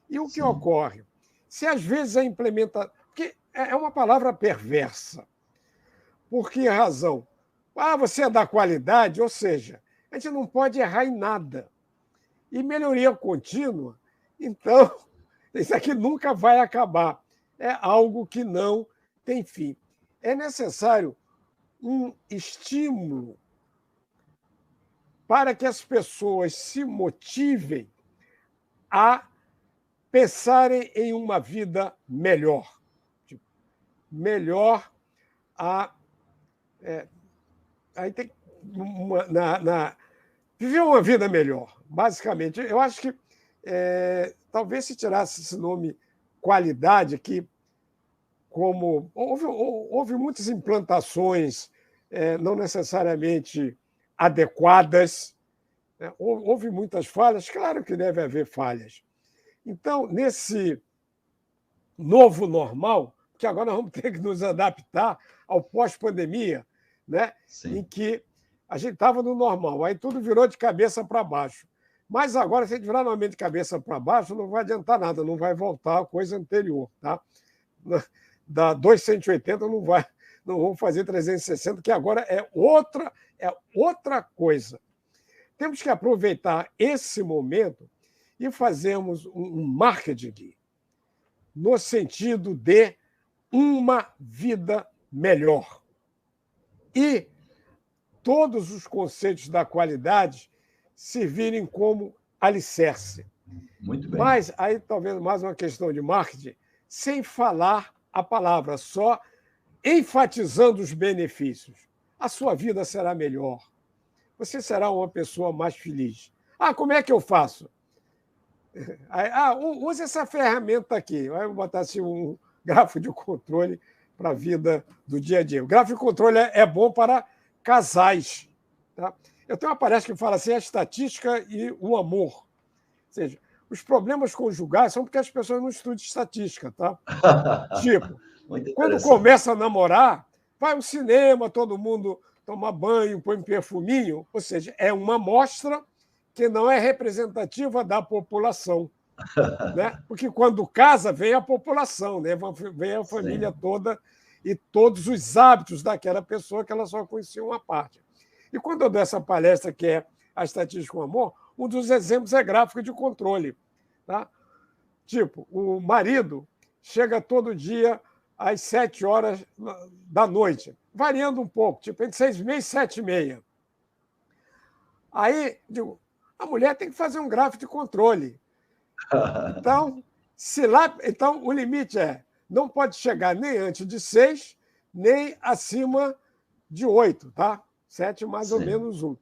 E o que ocorre? Se às vezes a implementação... Porque é uma palavra perversa. Por que razão? Você é da qualidade, ou seja, a gente não pode errar em nada. E melhoria contínua, então, isso aqui nunca vai acabar. É algo que não tem fim. É necessário um estímulo para que as pessoas se motivem a pensarem em uma vida melhor. Melhor aí tem viver uma vida melhor, basicamente. Eu acho que talvez se tirasse esse nome qualidade aqui, como houve muitas implantações não necessariamente adequadas, né? Houve muitas falhas, claro que deve haver falhas. Então, nesse novo normal, que agora nós vamos ter que nos adaptar ao pós-pandemia, né? Em que a gente estava no normal, aí tudo virou de cabeça para baixo. Mas agora, se a gente virar novamente de cabeça para baixo, não vai adiantar nada, não vai voltar a coisa anterior. Tá? Da 280 não vamos fazer 360, que agora é outra coisa. Temos que aproveitar esse momento e fazermos um marketing no sentido de uma vida melhor. E todos os conceitos da qualidade servirem como alicerce. Muito bem. Mas aí talvez mais uma questão de marketing, sem falar a palavra, só enfatizando os benefícios. A sua vida será melhor. Você será uma pessoa mais feliz. Como é que eu faço? Use essa ferramenta aqui. Vai botar assim, um gráfico de controle para a vida do dia a dia. O gráfico de controle é bom para casais. Tá? Eu tenho uma palestra que fala assim, a estatística e o amor. Ou seja, os problemas conjugais são porque as pessoas não estudam estatística. Tá? Tipo, quando começa a namorar, vai ao cinema, todo mundo toma banho, põe um perfuminho. Ou seja, é uma amostra que não é representativa da população. Né? Porque quando casa, vem a população, né? Vem a família toda e todos os hábitos daquela pessoa que ela só conhecia uma parte. E quando eu dou essa palestra, que é a estatística com amor, um dos exemplos é gráfico de controle. Tá? Tipo, o marido chega todo dia às 7 horas da noite, variando um pouco, tipo entre 6h30 e 7h30. Aí, digo, a mulher tem que fazer um gráfico de controle. Então, o limite não pode chegar nem antes de 6, nem acima de 8, tá? 7 mais ou menos 1.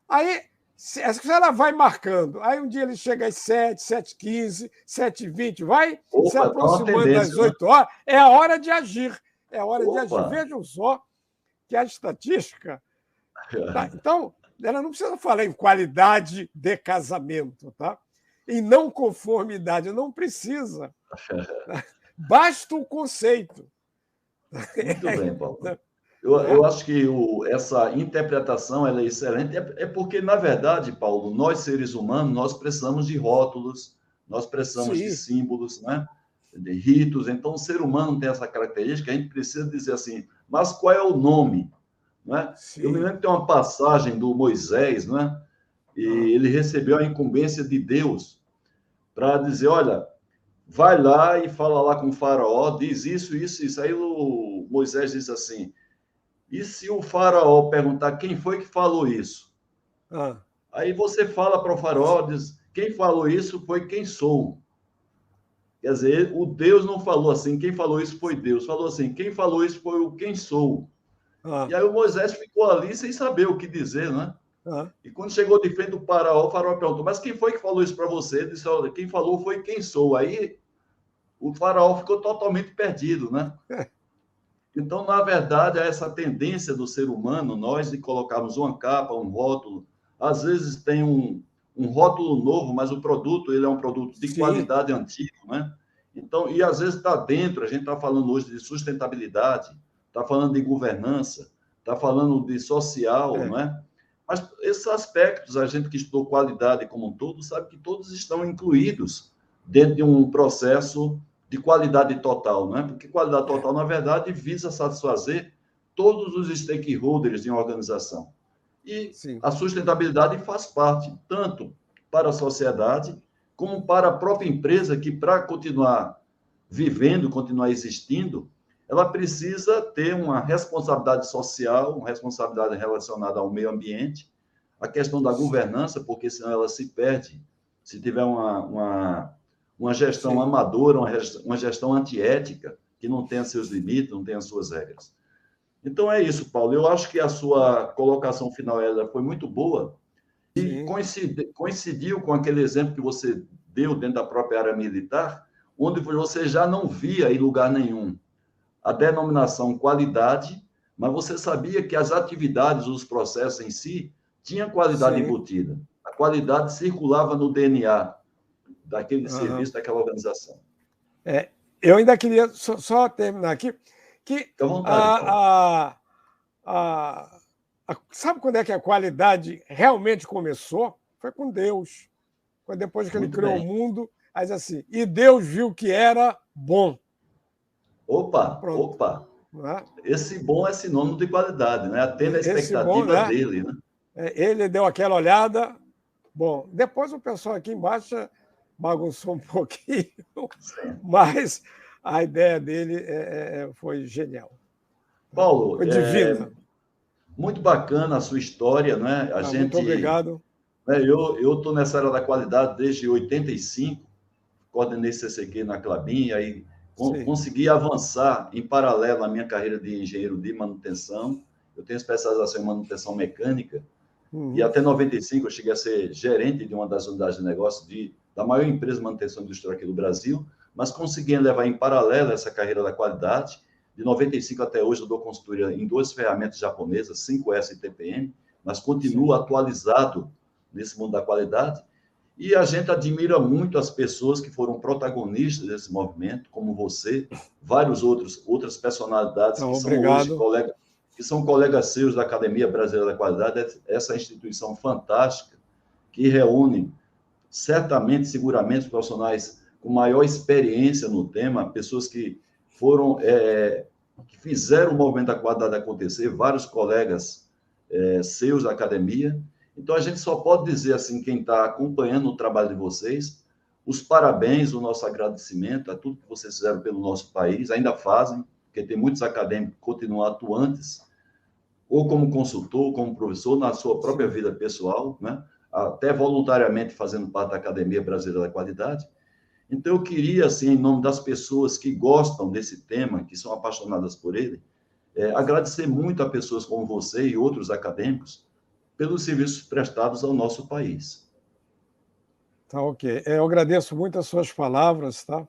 Aí, se ela vai marcando, aí um dia ele chega às 7, 7h15, 7h20, vai se aproximando das 8 horas, é a hora de agir. É a hora de agir. Vejam só que a estatística... Tá? Então, ela não precisa falar em qualidade de casamento, tá? Em não conformidade, não precisa. Basta o conceito. Muito bem, Paulo. Eu acho que essa interpretação ela é excelente. É porque, na verdade, Paulo, nós, seres humanos, nós precisamos de rótulos, nós precisamos de símbolos, né? De ritos. Então, o ser humano tem essa característica, a gente precisa dizer assim, mas qual é o nome? Não é? Eu me lembro que tem uma passagem do Moisés, não é? E ele recebeu a incumbência de Deus para dizer, olha, vai lá e fala lá com o faraó, diz isso, isso, isso. Aí o Moisés diz assim, e se o faraó perguntar quem foi que falou isso? Aí você fala para o faraó, diz, quem falou isso foi quem sou. Quer dizer, o Deus não falou assim, quem falou isso foi Deus. Falou assim, quem falou isso foi o quem sou. E aí o Moisés ficou ali sem saber o que dizer, né? E quando chegou de frente do faraó, o faraó perguntou, mas quem foi que falou isso para você? Ele disse, olha, quem falou foi quem sou. Aí o faraó ficou totalmente perdido, né? Então, na verdade, é essa tendência do ser humano, nós de colocarmos uma capa, um rótulo, às vezes tem um rótulo novo, mas o produto ele é um produto de qualidade antigo, né? Então, e às vezes está dentro, a gente está falando hoje de sustentabilidade, está falando de governança, está falando de social, não é? Mas esses aspectos, a gente que estudou qualidade como um todo, sabe que todos estão incluídos dentro de um processo de qualidade total, não é? Porque qualidade total, na verdade, visa satisfazer todos os stakeholders de uma organização. E a sustentabilidade faz parte tanto para a sociedade como para a própria empresa, que para continuar vivendo, continuar existindo, ela precisa ter uma responsabilidade social, uma responsabilidade relacionada ao meio ambiente, a questão da governança, porque senão ela se perde se tiver uma gestão amadora, uma gestão antiética, que não tenha seus limites, não tenha suas regras. Então é isso, Paulo. Eu acho que a sua colocação final ela foi muito boa e coincidiu com aquele exemplo que você deu dentro da própria área militar, onde você já não via em lugar nenhum a denominação qualidade, mas você sabia que as atividades, os processos em si, tinham qualidade embutida. A qualidade circulava no DNA daquele serviço, daquela organização. Eu ainda queria só terminar aqui, que sabe quando é que a qualidade realmente começou? Foi com Deus. Foi depois que ele criou o mundo, mas assim, e Deus viu que era bom. Opa. Esse bom é sinônimo de qualidade, né? Atende a expectativa dele, né? Ele deu aquela olhada. Bom, depois o pessoal aqui embaixo bagunçou um pouquinho, mas a ideia dele foi genial. Paulo, foi divina. Muito bacana a sua história, né? Muito obrigado. Eu estou nessa área da qualidade desde 85, coordenei CCQ na Klabin, aí consegui avançar em paralelo à minha carreira de engenheiro de manutenção. Eu tenho especialização em manutenção mecânica, e até 95 eu cheguei a ser gerente de uma das unidades de negócio da maior empresa de manutenção industrial aqui do Brasil, mas consegui levar em paralelo essa carreira da qualidade. De 95 até hoje eu dou consultoria em 2 ferramentas japonesas, 5S e TPM, mas continuo atualizado nesse mundo da qualidade. E a gente admira muito as pessoas que foram protagonistas desse movimento, como você, vários outras personalidades que são hoje colegas, que são colegas seus da Academia Brasileira da Qualidade, essa instituição fantástica que reúne certamente, seguramente, profissionais com maior experiência no tema, pessoas que foram que fizeram o movimento da qualidade acontecer, vários colegas seus da academia. Então, a gente só pode dizer, assim, quem está acompanhando o trabalho de vocês, os parabéns, o nosso agradecimento a tudo que vocês fizeram pelo nosso país, ainda fazem, porque tem muitos acadêmicos que continuam atuantes, ou como consultor, ou como professor, na sua própria vida pessoal, né? Até voluntariamente fazendo parte da Academia Brasileira da Qualidade. Então, eu queria, assim, em nome das pessoas que gostam desse tema, que são apaixonadas por ele, agradecer muito a pessoas como você e outros acadêmicos pelos serviços prestados ao nosso país. Tá, ok. Eu agradeço muito as suas palavras, tá?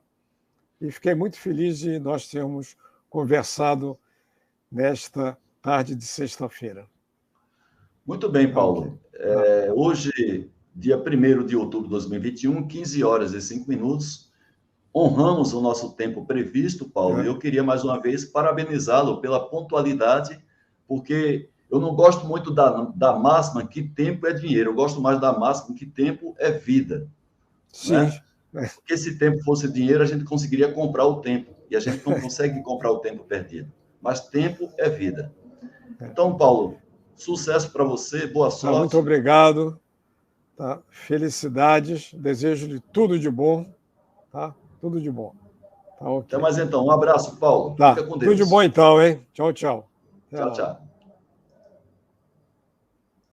E fiquei muito feliz de nós termos conversado nesta tarde de sexta-feira. Muito bem, Paulo. Hoje, dia 1º de outubro de 2021, 15h05, honramos o nosso tempo previsto, Paulo, e eu queria mais uma vez parabenizá-lo pela pontualidade, porque eu não gosto muito da máxima que tempo é dinheiro, eu gosto mais da máxima que tempo é vida. Sim. Né? Porque se tempo fosse dinheiro, a gente conseguiria comprar o tempo, e a gente não consegue comprar o tempo perdido. Mas tempo é vida. Então, Paulo, sucesso para você, boa sorte. Muito obrigado. Tá? Felicidades, desejo de tudo de bom. Tá? Tudo de bom. Tá, okay. Até mais então. Um abraço, Paulo. Tá. Fica com Deus. Tudo de bom então, hein? Tchau, tchau. Tchau, tchau.